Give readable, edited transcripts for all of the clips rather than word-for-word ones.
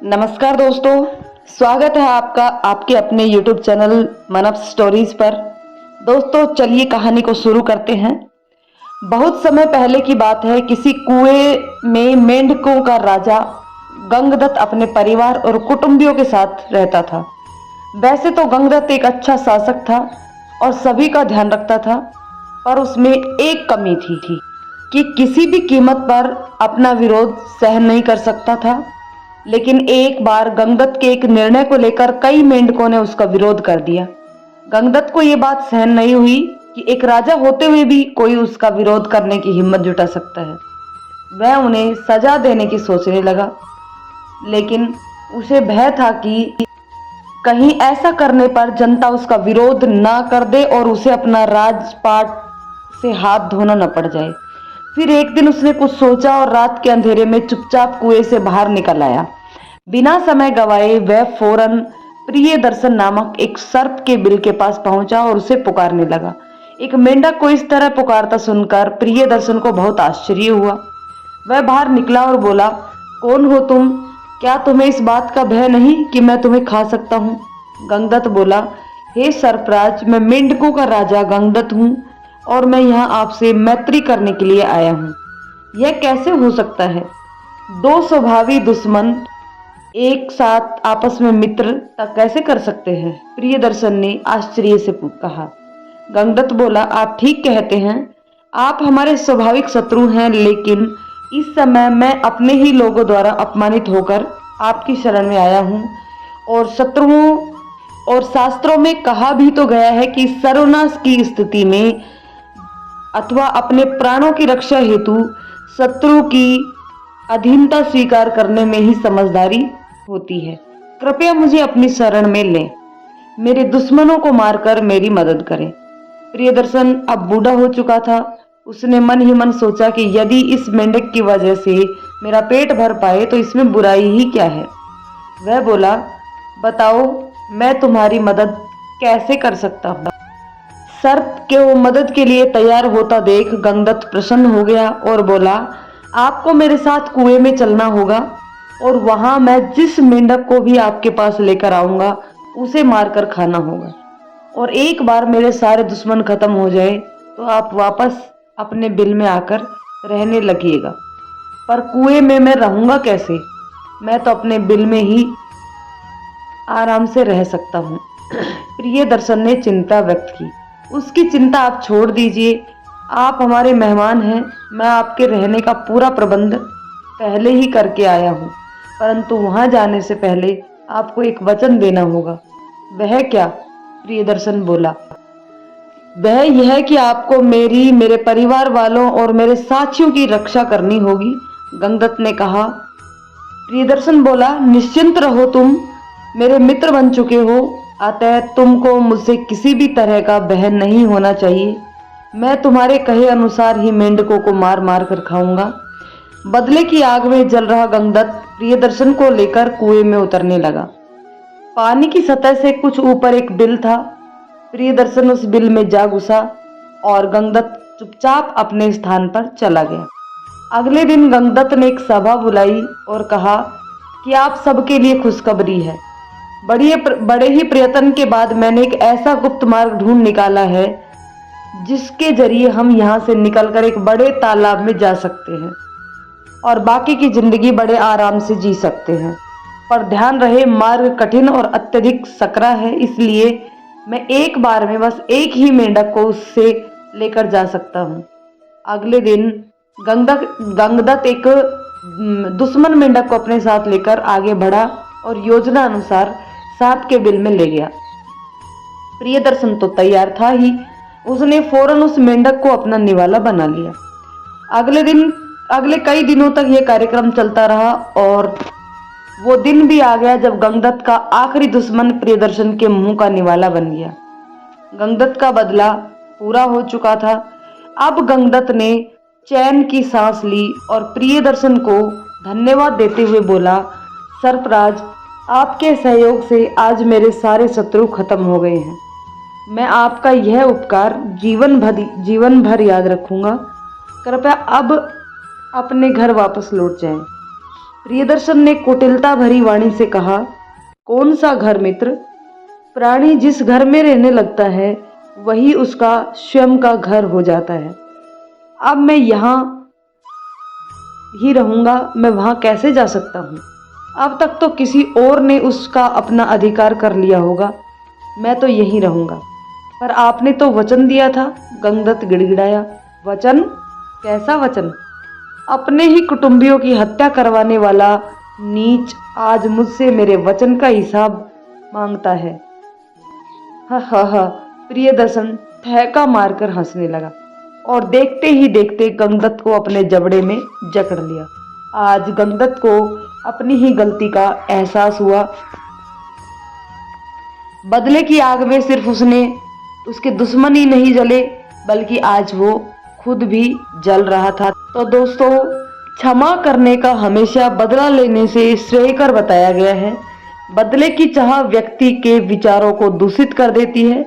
नमस्कार दोस्तों, स्वागत है आपका आपके अपने YouTube चैनल मनप स्टोरीज पर। दोस्तों चलिए कहानी को शुरू करते हैं। बहुत समय पहले की बात है। किसी कुएं में मेंढकों का राजा गंगदत्त अपने परिवार और कुटुंबियों के साथ रहता था। वैसे तो गंगदत्त एक अच्छा शासक था और सभी का ध्यान रखता था, पर उसमें एक कमी थी कि किसी भी कीमत पर अपना विरोध सहन नहीं कर सकता था। लेकिन एक बार गंगदत्त के एक निर्णय को लेकर कई मेंढकों ने उसका विरोध कर दिया। गंगदत्त को यह बात सहन नहीं हुई कि एक राजा होते हुए भी कोई उसका विरोध करने की हिम्मत जुटा सकता है। वह उन्हें सजा देने की सोचने लगा, लेकिन उसे भय था कि कहीं ऐसा करने पर जनता उसका विरोध ना कर दे और उसे अपना राजपाट से हाथ धोना न पड़ जाए। फिर एक दिन उसने कुछ सोचा और रात के अंधेरे में चुपचाप कुएं से बाहर निकल आया। बिना समय गवाए वह फौरन प्रियदर्शन नामक एक सर्प के बिल के पास पहुंचा और उसे पुकारने लगा। एक मेंढक को इस तरह पुकारता सुनकर प्रियदर्शन को बहुत आश्चर्य हुआ। वह बाहर निकला और बोला, कौन हो तुम? क्या तुम्हें इस बात का भय नहीं कि मैं तुम्हें खा सकता हूँ? गंगदत्त बोला, हे सर्पराज, मैं मेंढकों का राजा गंगदत्त हूँ और मैं यहाँ आपसे मैत्री करने के लिए आया हूँ। यह कैसे हो सकता है? दो स्वभावी दुश्मन एक साथ आपस में मित्रता कैसे कर सकते हैं? प्रियदर्शन ने आश्चर्य से कहा। गंगदत्त बोला, आप ठीक कहते हैं। आप हमारे स्वाभाविक शत्रु हैं, लेकिन इस समय मैं अपने ही लोगों द्वारा अपमानित होकर आपकी शरण में आया हूँ। और शत्रुओं और शास्त्रों में कहा भी तो गया है कि सर्वनाश की स्थिति में अथवा अपने प्राणों की रक्षा हेतु शत्रु की अधीनता स्वीकार करने में ही समझदारी होती है। कृपया मुझे अपनी शरण में लें, मेरे दुश्मनों को मारकर मेरी मदद करें। प्रियदर्शन अब बूढ़ा हो चुका था। उसने मन ही मन सोचा कि यदि इस मेंढक की वजह से मेरा पेट भर पाए तो इसमें बुराई ही क्या है। वह बोला, बताओ मैं तुम्हारी मदद कैसे कर सकता हूँ? सर्प के वो मदद के लिए तैयार होता देख गंगदत्त प्रसन्न हो गया और बोला, आपको मेरे साथ कुएं में चलना होगा और वहां मैं जिस मेंढक को भी आपके पास लेकर आऊंगा उसे मारकर खाना होगा। और एक बार मेरे सारे दुश्मन खत्म हो जाए तो आप वापस अपने बिल में आकर रहने लगिएगा। पर कुएं में मैं रहूंगा कैसे? मैं तो अपने बिल में ही आराम से रह सकता हूँ। प्रियदर्शन ने चिंता व्यक्त की। उसकी चिंता आप छोड़ दीजिए, आप हमारे मेहमान हैं। मैं आपके रहने का पूरा प्रबंध पहले ही करके आया हूँ, परंतु वहां जाने से पहले आपको एक वचन देना होगा। वह क्या? प्रियदर्शन बोला, वह यह कि आपको मेरे परिवार वालों और मेरे साथियों की रक्षा करनी होगी। गंगदत्त ने कहा। प्रियदर्शन बोला, निश्चिंत रहो, तुम मेरे मित्र बन चुके हो, अतः तुमको मुझसे किसी भी तरह का भय नहीं होना चाहिए। मैं तुम्हारे कहे अनुसार ही मेंढकों को मार मार कर खाऊंगा। बदले की आग में जल रहा गंगदत्त प्रियदर्शन को लेकर कुएं में उतरने लगा। पानी की सतह से कुछ ऊपर एक बिल था। प्रियदर्शन उस बिल में जा घुसा और गंगदत्त चुपचाप अपने स्थान पर चला गया। अगले दिन गंगदत्त ने एक सभा बुलाई और कहा कि आप सबके लिए खुशखबरी है। बड़े ही प्रयत्न के बाद मैंने एक ऐसा गुप्त मार्ग ढूंढ निकाला है जिसके जरिए हम यहाँ से निकलकर एक बड़े तालाब में जा सकते हैं और बाकी की जिंदगी बड़े आराम से जी सकते हैं। पर ध्यान रहे, मार्ग कठिन और अत्यधिक सकरा है, इसलिए मैं एक बार में बस एक ही मेंढक को उससे लेकर जा सकता हूँ। अगले दिन गंगदत्त एक दुश्मन मेंढक को अपने साथ लेकर आगे बढ़ा और योजना अनुसार सांप के बिल में ले गया। प्रियदर्शन तो तैयार था ही, उसने फौरन उस मेंढक को अपना निवाला बना लिया। अगले कई दिनों तक यह कार्यक्रम चलता रहा और वो दिन भी आ गया जब गंगदत्त का आखिरी दुश्मन प्रियदर्शन के मुंह का निवाला बन गया। गंगदत्त का बदला पूरा हो चुका था। अब गंगदत्त ने चैन की सांस ली और प्रियदर्शन को धन्यवाद देते हुए बोला, सर्पराज, आपके सहयोग से आज मेरे सारे शत्रु खत्म हो गए हैं। मैं आपका यह उपकार जीवन भर याद रखूंगा। कृपया अब अपने घर वापस लौट जाएं। प्रियदर्शन ने कुटिलता भरी वाणी से कहा, कौन सा घर मित्र? प्राणी जिस घर में रहने लगता है वही उसका स्वयं का घर हो जाता है। अब मैं यहाँ ही रहूंगा, मैं वहां कैसे जा सकता हूँ? अब तक तो किसी और ने उसका अपना अधिकार कर लिया होगा, मैं तो यहीं रहूंगा। पर आपने तो वचन दिया था, गंगदत्त गिड़गिड़ाया। वचन? कैसा वचन? अपने ही कुटुंबियों की हत्या करवाने वाला नीच आज मुझसे मेरे वचन का हिसाब मांगता है। हा, प्रियदर्शन ठहका मारकर हंसने लगा और देखते ही देखते गंगदत्त को अपने जबड़े में जकड़ लिया। आज गंगदत्त को अपनी ही गलती का एहसास हुआ। बदले की आग में सिर्फ उसके दुश्मन ही नहीं जले, बल्कि आज वो खुद भी जल रहा था। तो दोस्तों, क्षमा करने का हमेशा बदला लेने से श्रेयकर बताया गया है। बदले की चाह व्यक्ति के विचारों को दूषित कर देती है,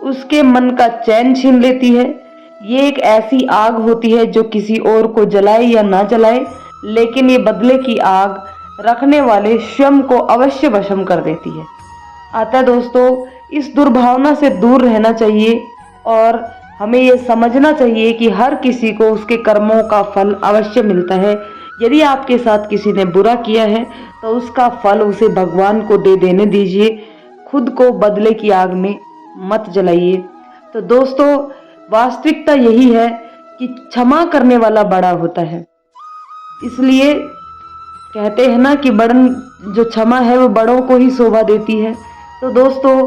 उसके मन का चैन छीन लेती है। ये एक ऐसी आग होती है जो किसी और को जलाए या ना जलाए, लेकिन ये बदले की आग रखने वाले स्वयं को अवश्य भस्म कर देती है। अतः दोस्तों, इस दुर्भावना से दूर रहना चाहिए और हमें ये समझना चाहिए कि हर किसी को उसके कर्मों का फल अवश्य मिलता है। यदि आपके साथ किसी ने बुरा किया है तो उसका फल उसे भगवान को दे देने दीजिए, खुद को बदले की आग में मत जलाइए। तो दोस्तों, वास्तविकता यही है कि क्षमा करने वाला बड़ा होता है। इसलिए कहते हैं ना कि जो क्षमा है वो बड़ों को ही शोभा देती है। तो दोस्तों,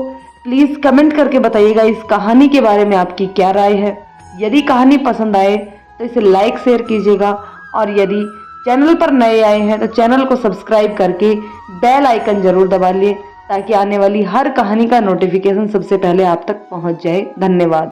प्लीज़ कमेंट करके बताइएगा इस कहानी के बारे में आपकी क्या राय है। यदि कहानी पसंद आए तो इसे लाइक शेयर कीजिएगा और यदि चैनल पर नए आए हैं तो चैनल को सब्सक्राइब करके बेल आइकन जरूर दबा लिए, ताकि आने वाली हर कहानी का नोटिफिकेशन सबसे पहले आप तक पहुंच जाए। धन्यवाद।